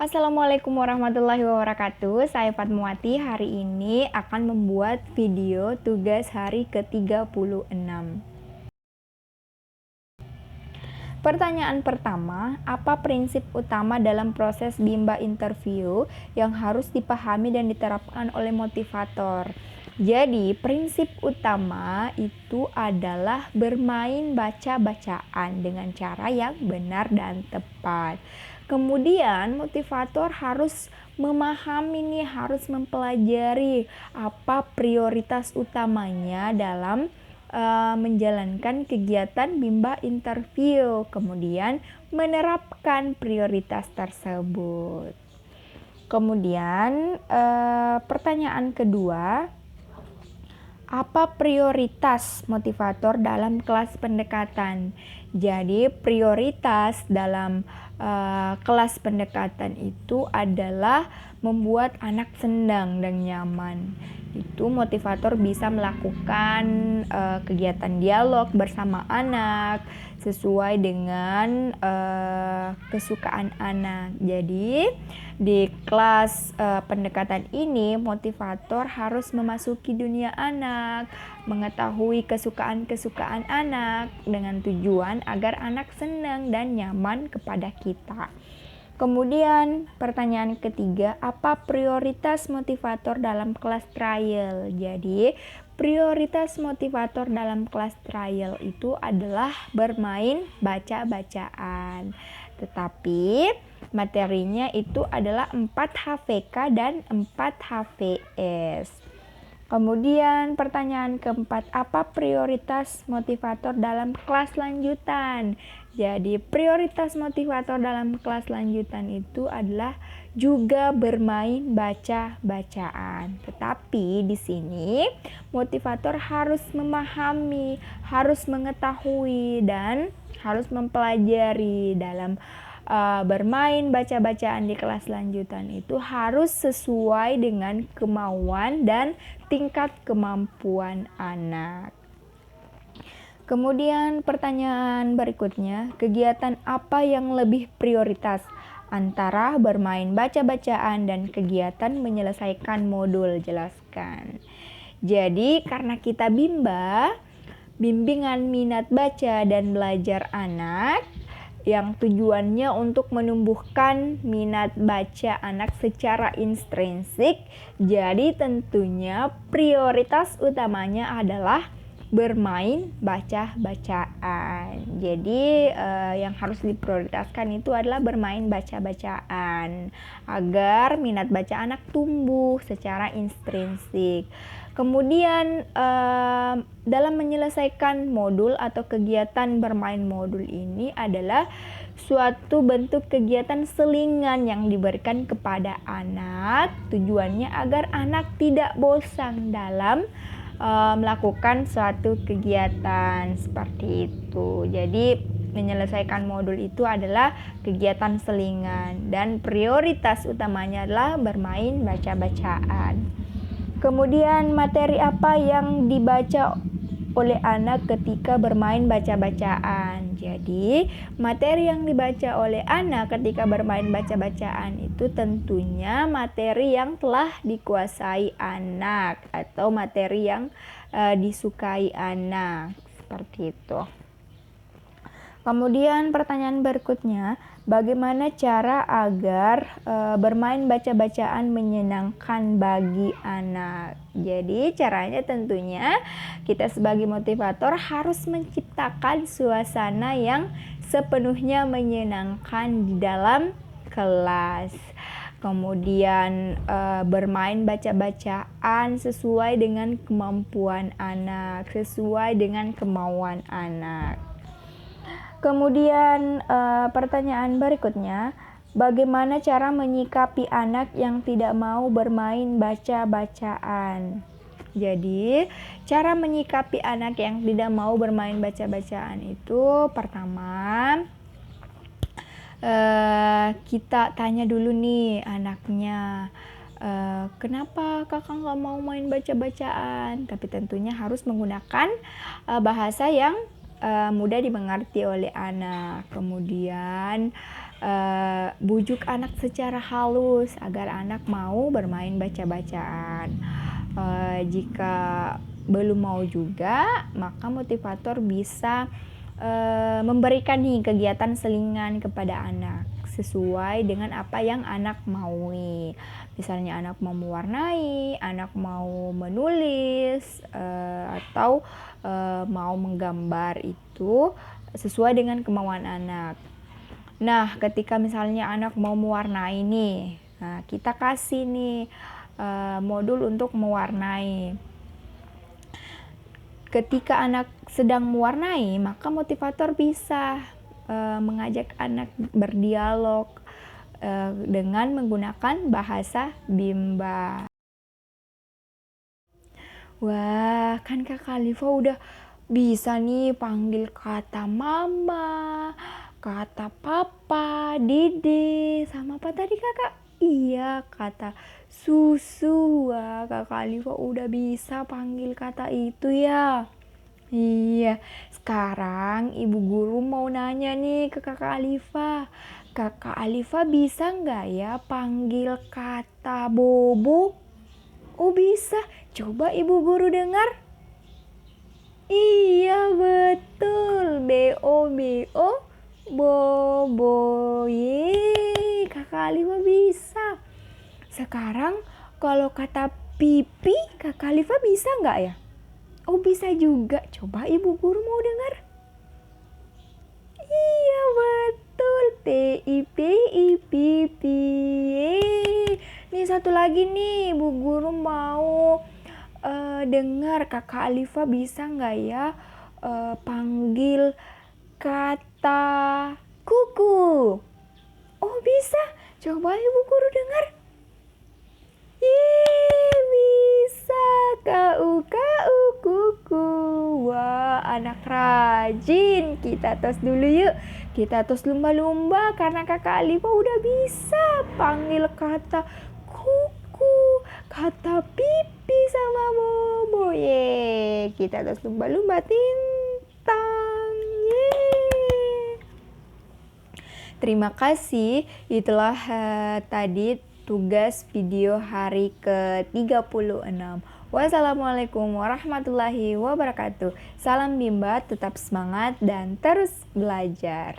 Assalamualaikum warahmatullahi wabarakatuh. Saya Fatmawati. Hari ini akan membuat video tugas hari ke-36. Pertanyaan pertama, apa prinsip utama dalam proses bimbel interview yang harus dipahami dan diterapkan oleh motivator? Jadi, prinsip utama itu adalah bermain baca-bacaan dengan cara yang benar dan tepat. Kemudian, motivator harus memahami nih, harus mempelajari apa prioritas utamanya dalam menjalankan kegiatan bimbel interview, kemudian menerapkan prioritas tersebut. Kemudian pertanyaan kedua, apa prioritas motivator dalam kelas pendekatan? Jadi prioritas dalam kelas pendekatan itu adalah membuat anak senang dan nyaman. Itu motivator bisa melakukan kegiatan dialog bersama anak sesuai dengan kesukaan anak. Jadi di kelas pendekatan ini motivator harus memasuki dunia anak, mengetahui kesukaan-kesukaan anak dengan tujuan agar anak senang dan nyaman kepada kita. Kemudian pertanyaan ketiga, apa prioritas motivator dalam kelas trial? Jadi prioritas motivator dalam kelas trial itu adalah bermain baca-bacaan. Tetapi materinya itu adalah 4 HVK dan 4 HVS. Kemudian pertanyaan keempat, apa prioritas motivator dalam kelas lanjutan? Jadi prioritas motivator dalam kelas lanjutan itu adalah juga bermain baca-bacaan. Tetapi di sini motivator harus memahami, harus mengetahui dan harus mempelajari dalam bermain baca-bacaan di kelas lanjutan itu harus sesuai dengan kemauan dan tingkat kemampuan anak. Kemudian pertanyaan berikutnya, kegiatan apa yang lebih prioritas antara bermain baca-bacaan dan kegiatan menyelesaikan modul? Jelaskan. Jadi karena kita bimbingan minat baca dan belajar anak yang tujuannya untuk menumbuhkan minat baca anak secara intrinsik, jadi tentunya prioritas utamanya adalah bermain baca-bacaan. Jadi yang harus diprioritaskan itu adalah bermain baca-bacaan agar minat baca anak tumbuh secara intrinsik. Kemudian dalam menyelesaikan modul atau kegiatan bermain modul ini adalah suatu bentuk kegiatan selingan yang diberikan kepada anak. Tujuannya agar anak tidak bosan dalam melakukan suatu kegiatan seperti itu. Jadi menyelesaikan modul itu adalah kegiatan selingan dan prioritas utamanya adalah bermain baca-bacaan. Kemudian materi apa yang dibaca oleh anak ketika bermain baca-bacaan? Jadi materi yang dibaca oleh anak ketika bermain baca-bacaan itu tentunya materi yang telah dikuasai anak atau materi yang disukai anak, seperti itu. Kemudian pertanyaan berikutnya, bagaimana cara agar bermain baca-bacaan menyenangkan bagi anak? Jadi caranya tentunya kita sebagai motivator harus menciptakan suasana yang sepenuhnya menyenangkan di dalam kelas. Kemudian bermain baca-bacaan sesuai dengan kemampuan anak, sesuai dengan kemauan anak. Kemudian pertanyaan berikutnya, bagaimana cara menyikapi anak yang tidak mau bermain baca-bacaan? Jadi, cara menyikapi anak yang tidak mau bermain baca-bacaan itu pertama, kita tanya dulu nih anaknya, kenapa kakak nggak mau main baca-bacaan? Tapi tentunya harus menggunakan bahasa yang mudah dimengerti oleh anak. Kemudian bujuk anak secara halus agar anak mau bermain baca-bacaan. Jika belum mau juga, maka motivator bisa memberikan nih kegiatan selingan kepada anak sesuai dengan apa yang anak maui. Misalnya anak mau mewarnai, anak mau menulis, atau mau menggambar, itu sesuai dengan kemauan anak. Nah, ketika misalnya anak mau mewarnai nih, nah kita kasih nih modul untuk mewarnai. Ketika anak sedang mewarnai, maka motivator bisa mengajak anak berdialog dengan menggunakan bahasa Bimba. Wah, kan Kak Khalifa udah bisa nih panggil kata mama, kata papa, dede, sama apa tadi kakak? Iya, kata susu. Wah, Kak Khalifa udah bisa panggil kata itu ya. Iya, sekarang ibu guru mau nanya nih ke kakak Alifa. Kakak Alifa bisa nggak ya panggil kata bobo? Oh bisa, coba ibu guru dengar. Iya betul, B-O-B-O, bobo. Yeay, kakak Alifa bisa. Sekarang kalau kata pipi, kakak Alifa bisa nggak ya? Oh bisa juga, coba ibu guru mau dengar. Iya betul, P-I-P-I, pipi. Nih satu lagi nih, ibu guru mau dengar kakak Alifa bisa nggak ya panggil kata kuku. Oh bisa, coba ibu guru dengar. Bisa, kau kuku. Wah, anak rajin. Kita tos dulu yuk. Kita tos lumba-lumba karena kakak Alifa udah bisa panggil kata kuku, kata pipi sama bobo. Yeay, kita tos lumba-lumba tintang. Yeay. Terima kasih. Itulah tadi tugas video hari ke-36. Wassalamualaikum warahmatullahi wabarakatuh. Salam Bimba, tetap semangat dan terus belajar.